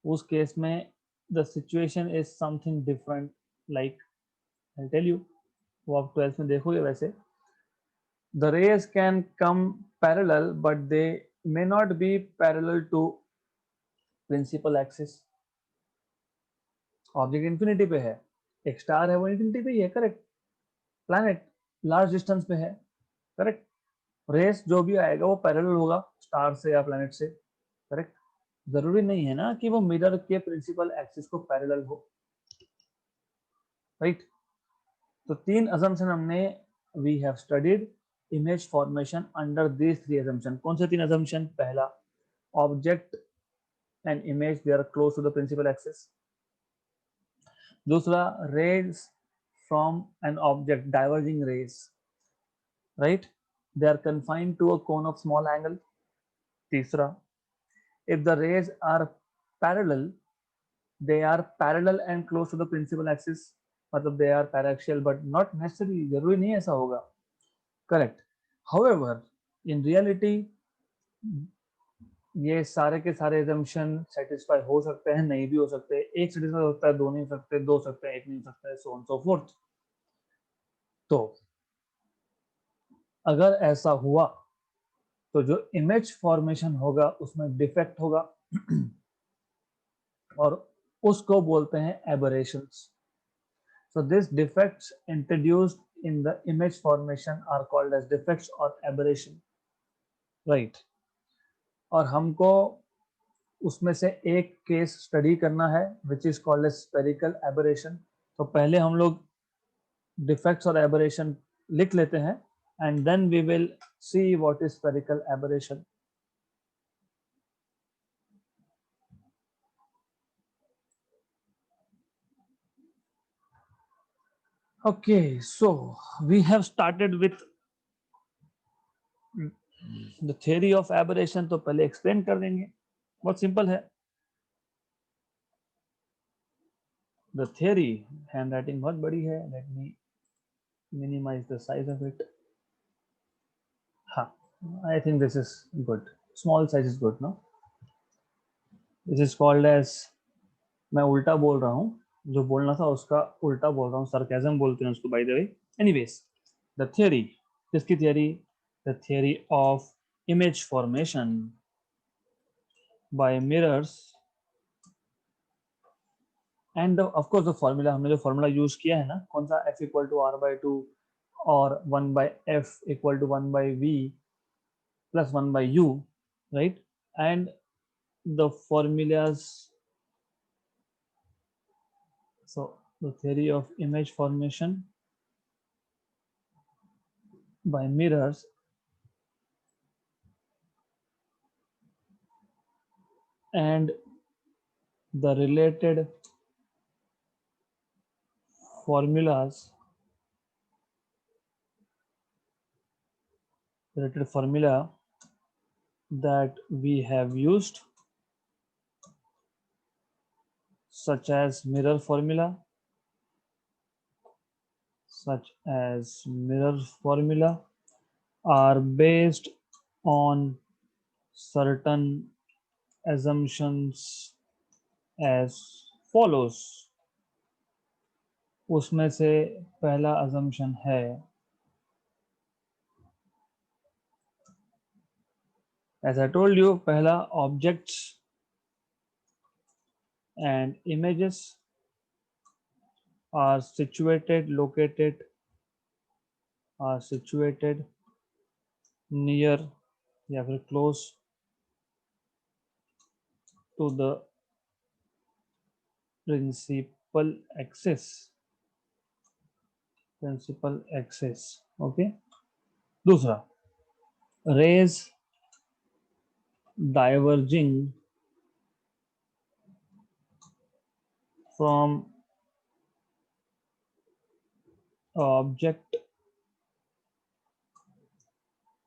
उस केस में the situation is something different. Like I tell you, वो आप 12th में देखोगे वैसे. The rays can come parallel but they may not be parallel to principal axis. Object infinity पे है, एक स्टार है वो इन्फिनिटी पे ही है, करेक्ट. प्लैनेट लार्ज डिस्टेंस पे है, करेक्ट. रेस जो भी आएगा वो पैरेलल होगा स्टार से या प्लैनेट से, करेक्ट. जरूरी नहीं है ना कि वो मिरर के प्रिंसिपल एक्सिस को पैरेलल हो, राइट. तो 3 assumption हमने we have studied image formation under this 3 assumption. कौन से 3 assumption? पहला, object and image they are close to the principal axis. दूसरा, rays from an object, diverging rays, right? They are confined to a cone of small angle. तीसरा, if the rays are parallel, they are parallel and close to the principal axis. मतलब they are paraxial, but not necessarily, जरूरी नहीं ऐसा होगा, correct. However, in reality, ये सारे के सारे assumption satisfy हो सकते हैं, नहीं भी हो सकते. एक satisfy हो सकता है, दो नहीं हो सकते, दो हो सकते हैं, एक नहीं हो सकता है, so on so forth. तो अगर ऐसा हुआ तो जो इमेज फॉर्मेशन होगा उसमें डिफेक्ट होगा और उसको बोलते हैं aberrations. So this defects introduced in the image formation are called as defects और एबरेशन, राइट. और हमको उसमें से एक केस स्टडी करना है which is called as spherical aberration. तो पहले हम लोग डिफेक्ट्स और एबरेशन लिख लेते हैं and then we will see what is spherical aberration. Okay, so we have started with the theory of aberration. तो पहले explain कर देंगे, बहुत simple है. The theory, handwriting बहुत बड़ी है, let me minimize the size of it. हाँ, I think this is good. Small size is good, no? This is called as, मैं उल्टा बोल रहा हूँ, जो बोलना था उसका उल्टा बोल रहा हूँ, sarcasm बोलते हैं उसको, by the way. Anyways, the theory, किसकी theory? The theory of image formation by mirrors end of course the formula, हमने जो फॉर्मूला यूज किया है ना, कौन सा, f equal to r by two और 1/f equal to 1/v plus 1/u, right? And the formulas, so the theory of image formation by mirrors and the formulas related formula that we have used, such as mirror formula, are based on certain assumptions as follows. उसमें से पहला assumption है, as I told you, पहला objects and images are situated near या फिर close to the principal axis. Okay. दूसरा, rays diverging from object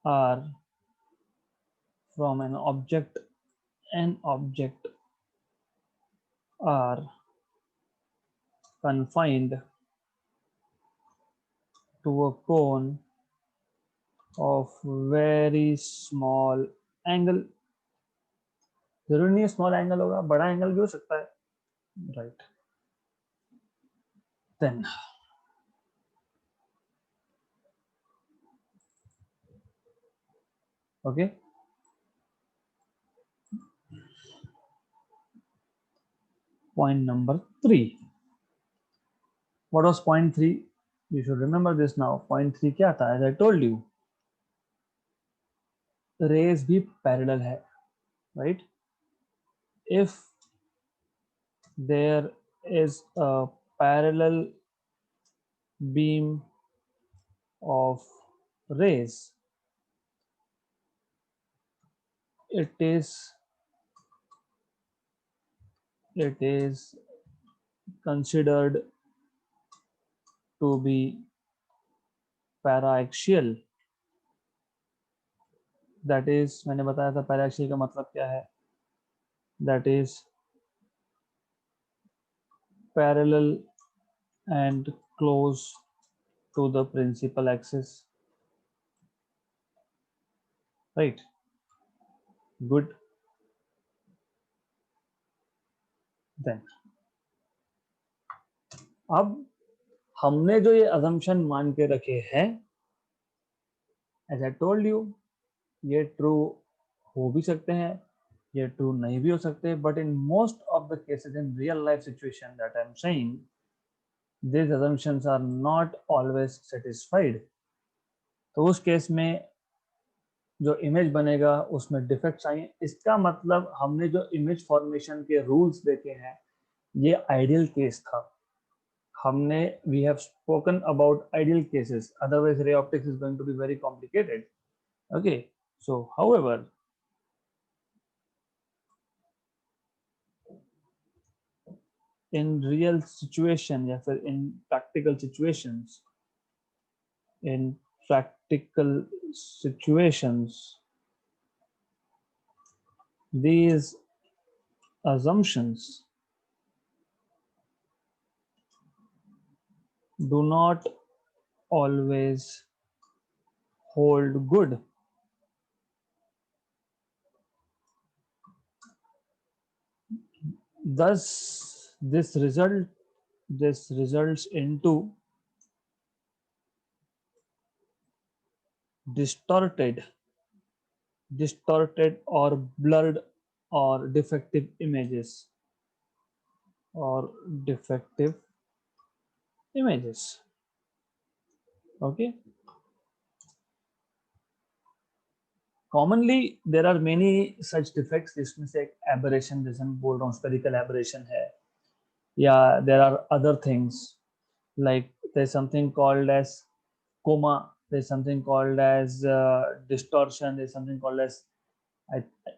are from an object are confined to a cone of very small angle. जरूरी नहीं है small angle होगा, बड़ा angle भी हो सकता है, right? Then okay, point number 3. What was point 3? You should remember this now. Point 3 क्या था? As I told you, rays भी parallel है, right? If there is a parallel beam of rays, it is considered to be paraaxial. That is, मैंने बताया था paraaxial का मतलब क्या है. That is parallel and close to the principal axis, right? Good. Then अब हमने जो ये assumption मान के रखे हैं, as I told you, ये true हो भी सकते हैं, ये true नहीं भी हो सकते, but in most of the cases in real life situation that I'm saying, these assumptions are not always satisfied. तो उस केस में जो इमेज बनेगा उसमें डिफेक्ट्स आएंगे. इसका मतलब हमने जो इमेज फॉर्मेशन के रूल्स देखे हैं, ये आइडियल केस था. हमने we have spoken about ideal cases, otherwise ray optics is going to be very complicated. Okay, so however in real situation या फिर in practical situations, these assumptions do not always hold good. Thus this results into distorted or blurred or defective images. or defective images. Okay. Commonly there are many such defects. इसमें से एक aberration जैसे मैं बोल रहा हूँ spherical aberration है, या there are other things like there's something called as coma, there's something called as distortion, there's something called as,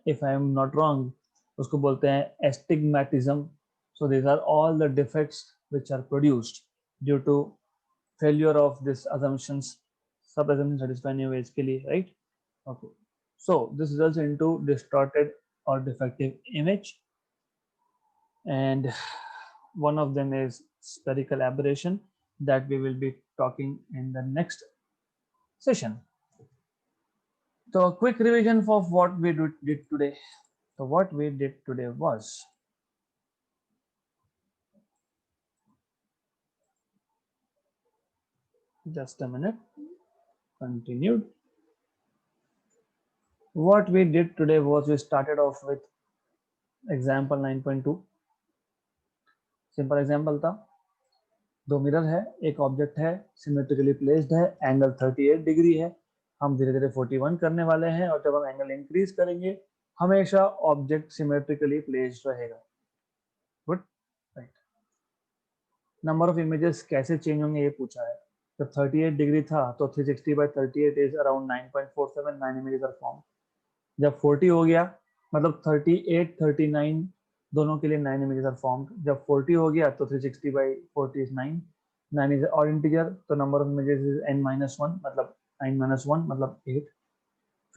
if I am not wrong, उसको बोलते हैं astigmatism. So these are all the defects which are produced due to failure of this assumptions, sub assumption satisfy नहीं हुए इसके लिए, right? Okay. So this results into distorted or defective image, and one of them is spherical aberration that we will be talking in the next session. So a quick revision of what we did today. So what we did today was, just a minute, continued. What we did today was we started off with example 9.2. Simple example था, दो mirror है, एक object है, symmetrically placed है, angle 38 degree है, हम धीरे धीरे 41 करने वाले हैं, और जब हम एंगल इंक्रीज करेंगे हमेशा ऑब्जेक्ट सिमेट्रिकली प्लेस्ड रहेगा. Good, right. Number of images कैसे चेंज होंगे ये पूछा है. जब 38 डिग्री था तो 360 by 38 is around 9.47, 9 images are form. जब 40 हो गया, मतलब 38 39 दोनों के लिए 9 इमेजेस आर फॉर्म्ड. जब 40 हो गया तो 360 by 40 is 9, 9 is odd integer, तो number of images is n-1, मतलब 9 - 1 मतलब 8.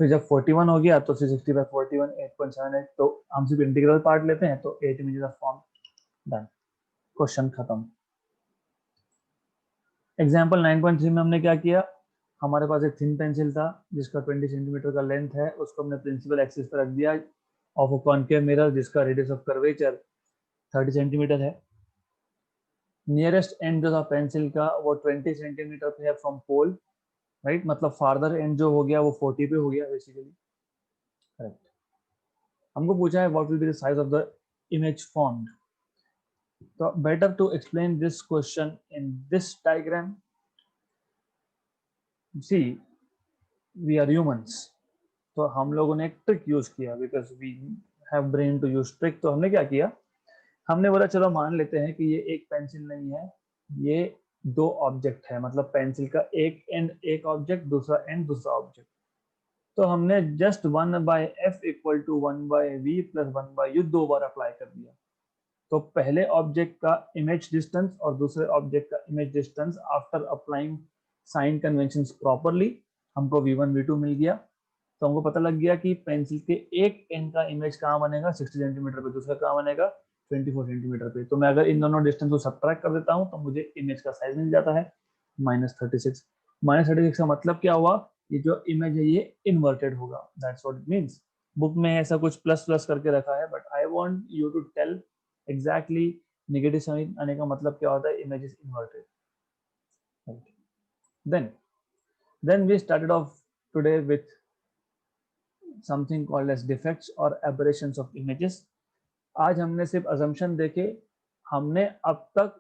फिर जब 41 हो गया तो 360 by 41 8.78, तो हम सिर्फ इंटीग्रल पार्ट लेते हैं तो 8 images are form. Done, question खत्म. एग्जाम्पल 9.3 में हमने क्या किया, हमारे पास एक थिन पेंसिल था जिसका 20 सेंटीमीटर का लेंथ है, उसको हमने प्रिंसिपल एक्सिस पर रख दिया ऑफ अ कॉन्केव मिरर जिसका रेडियस ऑफ कर्वेचर 30 सेंटीमीटर है. नियरेस्ट एंड जो था पेंसिल का वो 20 सेंटीमीटर पे है फ्रॉम पोल, राइट, मतलब फार्दर एंड जो हो गया वो 40 पे हो गया बेसिकली. करेक्ट. हमको पूछा है what will be the size of the image formed. तो better to explain this question in this diagram. See, we are humans, तो हम लोगों ने एक ट्रिक यूज किया, because we have brain to use trick. तो हमने क्या किया, हमने बोला चलो मान लेते हैं कि ये एक पेंसिल नहीं है, ये दो ऑब्जेक्ट है, मतलब पेंसिल का एक एंड एक ऑब्जेक्ट, दूसरा एंड दूसरा ऑब्जेक्ट. तो हमने just 1/f equal to 1/v plus 1/u दो बार अप्लाई कर दिया. तो पहले ऑब्जेक्ट का इमेज डिस्टेंस और दूसरे ऑब्जेक्ट का image distance after applying sign conventions properly हमको v1 v2 मिल गया. तो हमको पता लग गया कि पेंसिल के एक एंड का इमेज कहाँ बनेगा 60 सेंटीमीटर पे, दूसरा कहाँ बनेगा 24 सेंटीमीटर पे. तो मैं अगर इन दोनों डिस्टेंस को सब्ट्रैक्ट कर देता हूँ तो मुझे इमेज का साइज मिल जाता है -36. -36 का मतलब क्या हुआ, ये जो इमेज है ये इन्वर्टेड होगा. That's what it means. Book में ऐसा कुछ प्लस प्लस करके रखा है, but I want you to tell exactly negative sign आने का मतलब क्या होता है, image is inverted. Then we started off today with something called as defects or aberrations of images. आज हमने सिर्फ assumption देखे, हमने अब तक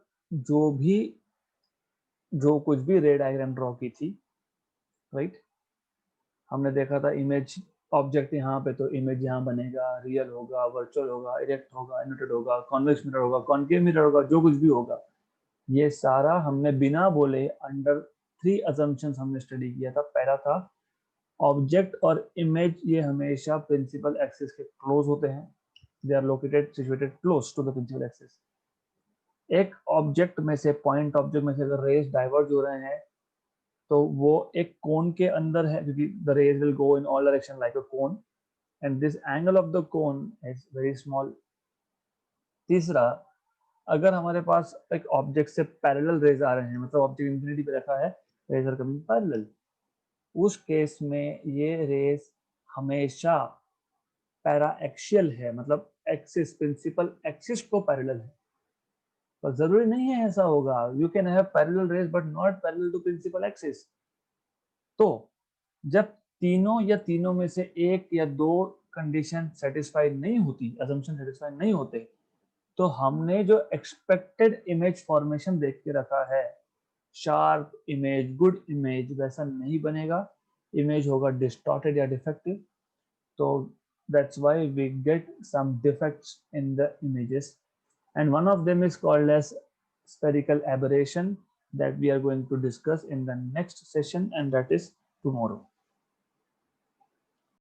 जो कुछ भी रे डायग्राम ड्रॉ की थी, राइट, हमने देखा था इमेज ऑब्जेक्ट यहाँ पे, तो इमेज यहाँ बनेगा, रियल होगा, वर्चुअल होगा, इरेक्ट होगा, इन्वर्टेड होगा, कॉन्वेक्स मिरर होगा, कॉन्केव मिरर होगा, जो कुछ भी होगा, ये सारा हमने बिना बोले अंडर 3 assumptions हमने स्टडी किया था. पहला था ऑब्जेक्ट और इमेज ये हमेशा प्रिंसिपल एक्सिस के क्लोज होते हैं, they are located situated close to the principal axis. एक ऑब्जेक्ट में से, पॉइंट ऑब्जेक्ट में से अगर रेज डाइवर्ज हो रहे हैं तो वो एक कोन के अंदर है, क्योंकि the rays will go in all direction like a cone, and this angle of the cone is very small. तीसरा, अगर हमारे पास एक ऑब्जेक्ट से पैरेलल रेज आ रहे हैं, मतलब ऑब्जेक्ट इंफिनिटी पे रखा है, रेज आर कमिंग पैरेलल, उस केस में ये रेज हमेशा पैरा एक्सियल है, मतलब एक्सिस, प्रिंसिपल एक्सिस को पैरेलल है. पर जरूरी नहीं है ऐसा होगा, you can have parallel rays but not parallel to principal axis. तो जब तीनों या तीनों में से एक या दो कंडीशन सेटिस्फाइड नहीं होती, असम्पशन सेटिस्फाइड नहीं होते, तो हमने जो एक्सपेक्टेड इमेज फॉर्मेशन देख के रखा है, शार्प इमेज, गुड इमेज, वैसा नहीं बनेगा, इमेज होगा डिस्टॉर्टेड या डिफेक्टिव. तो that's why we get some defects in the images, and one of them is called as spherical aberration that we are going to discuss in the next session, and that is tomorrow.